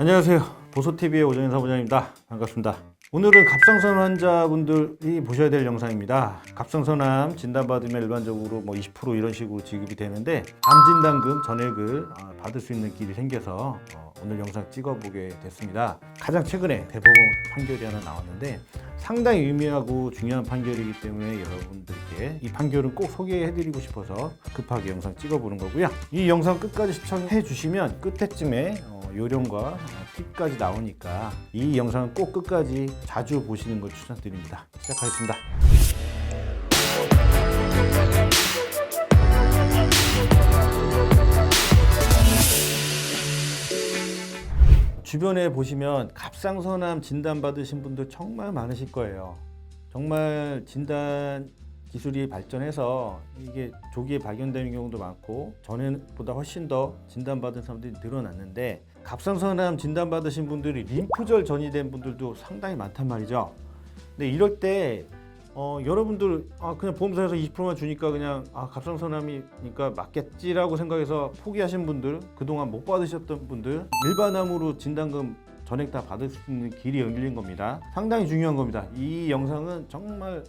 안녕하세요. 보소TV의 오정현 사무장입니다. 반갑습니다. 오늘은 갑상선 환자분들이 보셔야 될 영상입니다. 갑상선암 진단받으면 일반적으로 20% 이런 식으로 지급이 되는데 암진단금 전액을 받을 수 있는 길이 생겨서 오늘 영상 찍어보게 됐습니다. 가장 최근에 대법원 판결이 하나 나왔는데 상당히 의미하고 중요한 판결이기 때문에 여러분들께 이 판결은 꼭 소개해드리고 싶어서 급하게 영상 찍어보는 거고요. 이 영상 끝까지 시청해 주시면 끝에쯤에 요령과 팁까지 나오니까 이 영상은 꼭 끝까지 자주 보시는 걸 추천드립니다. 시작하겠습니다. 주변에 보시면 갑상선암 진단 받으신 분들 정말 많으실 거예요. 정말 진단 기술이 발전해서 이게 조기에 발견되는 경우도 많고 전에보다 훨씬 더 진단받은 사람들이 늘어났는데 갑상선암 진단받으신 분들이 림프절 전이된 분들도 상당히 많단 말이죠. 근데 이럴 때 여러분들 그냥 보험사에서 20%만 주니까 그냥 갑상선암이니까 맞겠지라고 생각해서 포기하신 분들, 그동안 못 받으셨던 분들 일반암으로 진단금 전액 다 받을 수 있는 길이 열린 겁니다. 상당히 중요한 겁니다. 이 영상은 정말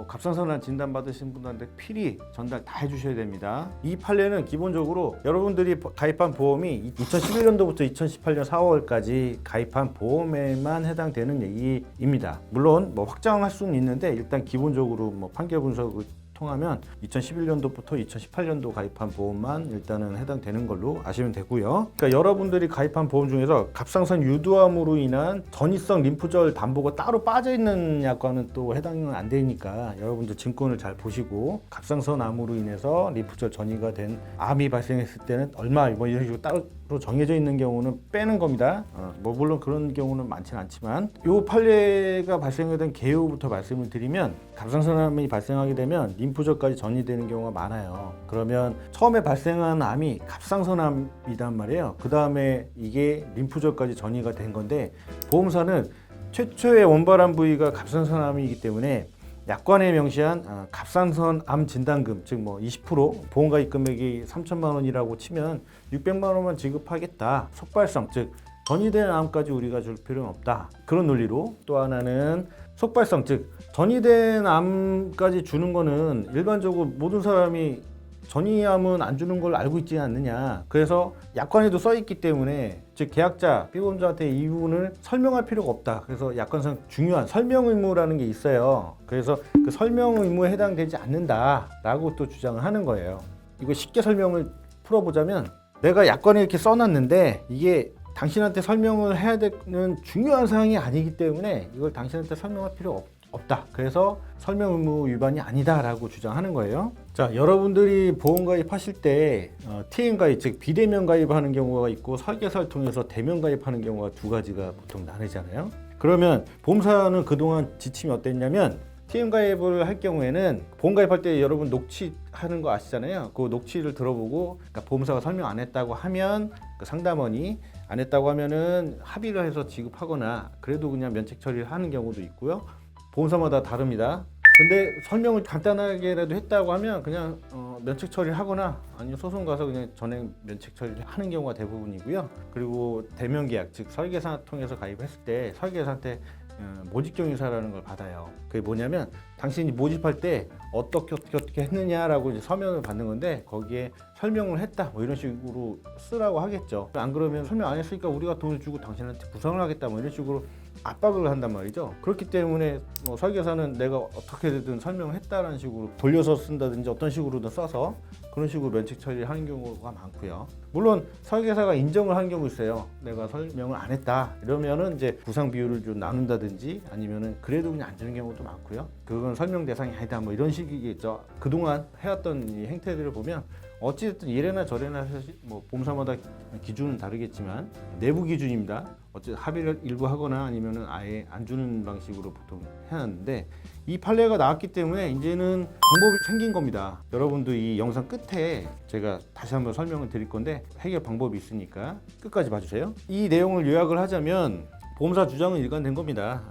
갑상선암 진단 받으신 분들한테 필히 전달 다 해주셔야 됩니다. 이 판례는 기본적으로 여러분들이 가입한 보험이 2011년도부터 2018년 4월까지 가입한 보험에만 해당되는 얘기입니다. 물론 확장할 수는 있는데 일단 기본적으로 판결 분석을 통하면 2011년도부터 2018년도 가입한 보험만 일단은 해당되는 걸로 아시면 되고요. 그러니까 여러분들이 가입한 보험 중에서 갑상선 유두암으로 인한 전이성 림프절 담보가 따로 빠져있는 약관은 또 해당은 안 되니까 여러분들 증권을 잘 보시고 갑상선암으로 인해서 림프절 전이가 된 암이 발생했을 때는 얼마 이런 식으로 따로 정해져 있는 경우는 빼는 겁니다. 물론 그런 경우는 많지는 않지만 이 판례가 발생하게 된 개요부터 말씀을 드리면 갑상선암이 발생하게 되면 림프절까지 전이되는 경우가 많아요. 그러면 처음에 발생한 암이 갑상선암이란 말이에요. 그 다음에 이게 림프절까지 전이가 된 건데 보험사는 최초의 원발암 부위가 갑상선암이기 때문에 약관에 명시한 갑상선암 진단금 즉 20% 보험가입 금액이 3천만 원이라고 치면 600만 원만 지급하겠다. 속발성 즉 전이된 암까지 우리가 줄 필요는 없다. 그런 논리로 또 하나는 속발성 즉 전이된 암까지 주는 거는 일반적으로 모든 사람이 전이암은 안 주는 걸 알고 있지 않느냐. 그래서 약관에도 써 있기 때문에 즉 계약자, 피보험자한테 이 부분을 설명할 필요가 없다. 그래서 약관상 중요한 설명 의무라는 게 있어요. 그래서 그 설명 의무에 해당되지 않는다라고 또 주장을 하는 거예요. 이거 쉽게 설명을 풀어보자면 내가 약관에 이렇게 써놨는데 이게 당신한테 설명을 해야 되는 중요한 사항이 아니기 때문에 이걸 당신한테 설명할 필요가 없다. 그래서 설명 의무 위반이 아니다라고 주장하는 거예요. 자, 여러분들이 보험 가입하실 때 TM 가입 즉 비대면 가입하는 경우가 있고 설계사를 통해서 대면 가입하는 경우가 두 가지가 보통 나뉘잖아요. 그러면 보험사는 그동안 지침이 어땠냐면 TM 가입을 할 경우에는 보험 가입할 때 여러분 녹취하는 거 아시잖아요. 그 녹취를 들어보고 보험사가 설명 안 했다고 하면 그 상담원이 안 했다고 하면은 합의를 해서 지급하거나 그래도 그냥 면책 처리를 하는 경우도 있고요. 보험사마다 다릅니다. 근데 설명을 간단하게라도 했다고 하면 그냥 면책 처리를 하거나 아니면 소송 가서 그냥 전액 면책 처리를 하는 경우가 대부분이고요. 그리고 대면 계약 즉 설계사 통해서 가입했을 때 설계사한테 모집경유사라는 걸 받아요. 그게 뭐냐면 당신이 모집할 때 어떻게 했느냐라고 이제 서면을 받는 건데 거기에 설명을 했다 이런 식으로 쓰라고 하겠죠. 안 그러면 설명 안 했으니까 우리가 돈을 주고 당신한테 부상을 하겠다 이런 식으로 압박을 한단 말이죠. 그렇기 때문에 설계사는 내가 어떻게든 설명을 했다라는 식으로 돌려서 쓴다든지 어떤 식으로든 써서 그런 식으로 면책 처리를 하는 경우가 많고요. 물론 설계사가 인정을 하는 경우 있어요. 내가 설명을 안 했다 이러면은 이제 부상 비율을 좀 나눈다든지 아니면은 그래도 그냥 안 주는 경우도 많고요. 그건 설명 대상이 아니다 이런 식이겠죠. 그동안 해왔던 이 행태들을 보면 어찌됐든 이래나 저래나 사실 보험사마다 기준은 다르겠지만 내부 기준입니다. 어쨌든 합의를 일부 하거나 아니면은 아예 안 주는 방식으로 보통 해놨는데 이 판례가 나왔기 때문에 이제는 방법이 생긴 겁니다. 여러분도 이 영상 끝에 제가 다시 한번 설명을 드릴 건데 해결 방법이 있으니까 끝까지 봐주세요. 이 내용을 요약을 하자면 보험사 주장은 일관된 겁니다.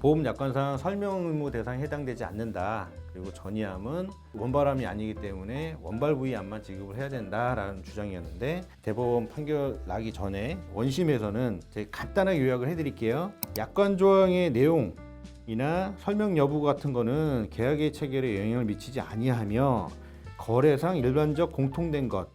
보험 약관상 설명 의무 대상에 해당되지 않는다. 그리고 전이암은 원발암이 아니기 때문에 원발 부위암만 지급을 해야 된다라는 주장이었는데 대법원 판결 나기 전에 원심에서는 제가 간단하게 요약을 해드릴게요. 약관 조항의 내용이나 설명 여부 같은 거는 계약의 체결에 영향을 미치지 아니하며 거래상 일반적 공통된 것,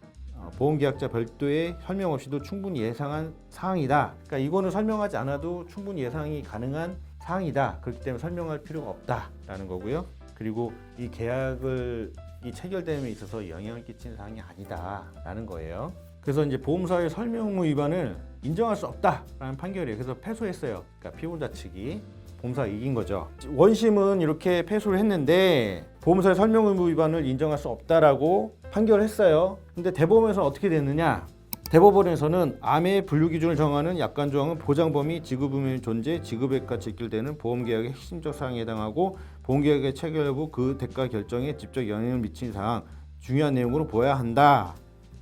보험계약자 별도의 설명 없이도 충분히 예상한 사항이다. 그러니까 이거는 설명하지 않아도 충분히 예상이 가능한 사항이다. 그렇기 때문에 설명할 필요가 없다라는 거고요. 그리고 이 계약을 이 체결됨에 있어서 영향을 끼치는 사항이 아니다라는 거예요. 그래서 이제 보험사의 설명 의무 위반을 인정할 수 없다라는 판결이에요. 그래서 패소했어요. 그러니까 피보험자 측이 보험사가 이긴 거죠. 원심은 이렇게 패소를 했는데 보험사의 설명 의무 위반을 인정할 수 없다라고 판결을 했어요. 근데 대법원에서 어떻게 됐느냐? 대법원에서는 암의 분류 기준을 정하는 약관 조항은 보장 범위, 지급 의무의 존재, 지급액과 직결되는 보험계약의 핵심적 사항에 해당하고 보험계약의 체결 여부, 그 대가 결정에 직접 영향을 미치는 사항, 중요한 내용으로 보아야 한다.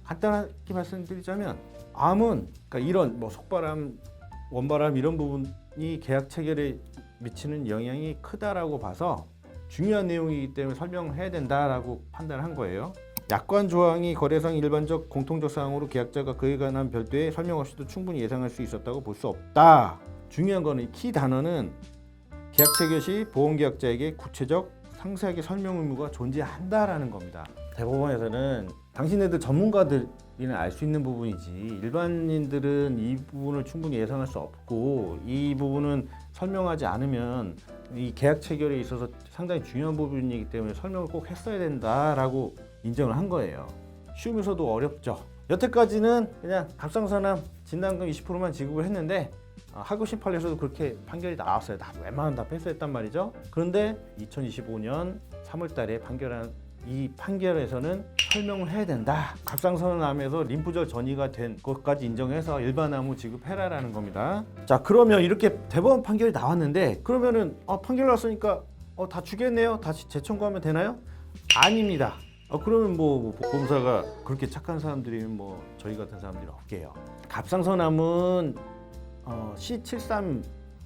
간단하게 말씀드리자면 암은 그러니까 이런 뭐 속바람, 원바람 이런 부분이 계약 체결에 미치는 영향이 크다라고 봐서 중요한 내용이기 때문에 설명을 해야 된다라고 판단한 거예요. 약관 조항이 거래상 일반적 공통적 사항으로 계약자가 그에 관한 별도의 설명 없이도 충분히 예상할 수 있었다고 볼 수 없다. 중요한 거는 키 단어는 계약 체결 시 보험계약자에게 구체적 상세하게 설명 의무가 존재한다라는 겁니다. 대법원에서는 당신네들 전문가들이나 알 수 있는 부분이지 일반인들은 이 부분을 충분히 예상할 수 없고 이 부분은 설명하지 않으면 이 계약 체결에 있어서 상당히 중요한 부분이기 때문에 설명을 꼭 했어야 된다라고 인정을 한 거예요. 쉬우면서도 어렵죠. 여태까지는 그냥 갑상선암 진단금 20%만 지급을 했는데 하급 심판에서도 그렇게 판결이 나왔어요. 다 웬만하면 다 패소했단 말이죠. 그런데 2025년 3월 달에 판결한 이 판결에서는 설명을 해야 된다. 갑상선암에서 림프절 전이가 된 것까지 인정해서 일반암을 지급해라라는 겁니다. 자, 그러면 이렇게 대법원 판결이 나왔는데 그러면은 판결 났으니까 다 주겠네요. 다시 재청구하면 되나요? 아닙니다. 그러면 뭐 보험사가 그렇게 착한 사람들이면 뭐 저희 같은 사람들이 없게요. 갑상선암은 C73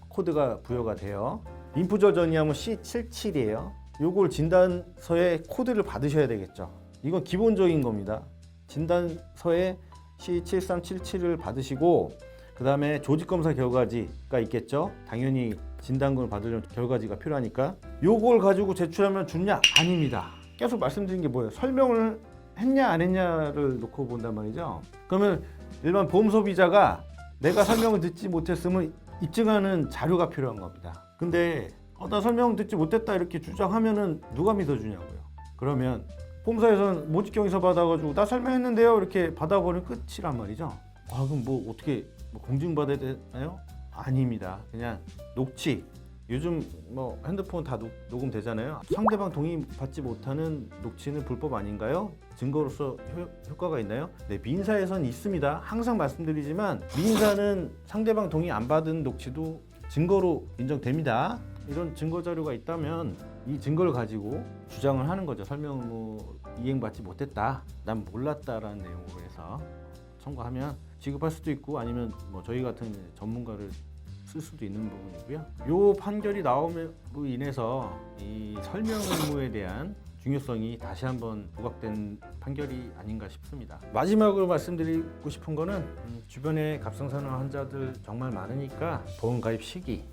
코드가 부여가 돼요. 림프절 전이암은 C77이에요. 요걸 진단서에 코드를 받으셔야 되겠죠. 이건 기본적인 겁니다. 진단서에 C7377을 받으시고 그 다음에 조직검사 결과지가 있겠죠. 당연히 진단금을 받으려면 결과지가 필요하니까 요걸 가지고 제출하면 주냐? 아닙니다. 계속 말씀드린 게 뭐예요? 설명을 했냐 안 했냐를 놓고 본단 말이죠. 그러면 일반 보험 소비자가 내가 설명을 듣지 못했음을 입증하는 자료가 필요한 겁니다. 근데 나 설명 듣지 못했다 이렇게 주장하면은 누가 믿어주냐고요. 그러면 보험사에서는 모집경위서 받아가지고 나 설명했는데요 이렇게 받아버리면 끝이란 말이죠. 그럼 뭐 어떻게 공증받아야 되나요? 아닙니다. 그냥 녹취. 요즘 뭐 핸드폰 다 녹음되잖아요. 상대방 동의 받지 못하는 녹취는 불법 아닌가요? 증거로서 효과가 있나요? 네, 민사에선 있습니다. 항상 말씀드리지만 민사는 상대방 동의 안 받은 녹취도 증거로 인정됩니다. 이런 증거 자료가 있다면 이 증거를 가지고 주장을 하는 거죠. 설명 의무 이행받지 못했다. 난 몰랐다라는 내용으로 해서 청구하면 지급할 수도 있고 아니면 뭐 저희 같은 전문가를 쓸 수도 있는 부분이고요. 요 판결이 나옴으로 인해서 이 설명 의무에 대한 중요성이 다시 한번 부각된 판결이 아닌가 싶습니다. 마지막으로 말씀드리고 싶은 거는 주변에 갑상선암 환자들 정말 많으니까 보험 가입 시기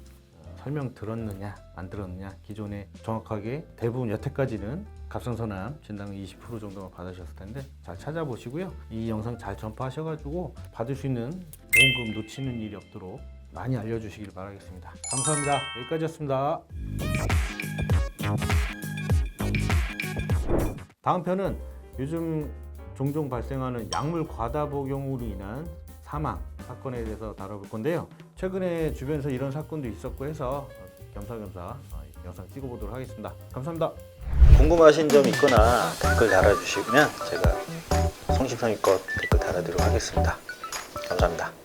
설명 들었느냐 안 들었느냐 기존에 정확하게 대부분 여태까지는 갑상선암 진단금 20% 정도만 받으셨을 텐데 잘 찾아보시고요. 이 영상 잘 전파하셔가지고 받을 수 있는 보험금 놓치는 일이 없도록 많이 알려주시길 바라겠습니다. 감사합니다. 여기까지였습니다. 다음 편은 요즘 종종 발생하는 약물 과다 복용으로 인한 사망 사건에 대해서 다뤄볼 건데요. 최근에 주변에서 이런 사건도 있었고 해서 겸사겸사 영상 찍어보도록 하겠습니다. 감사합니다. 궁금하신 점 있거나 댓글 달아주시면 제가 성심성의껏 댓글 달아드리도록 하겠습니다. 감사합니다.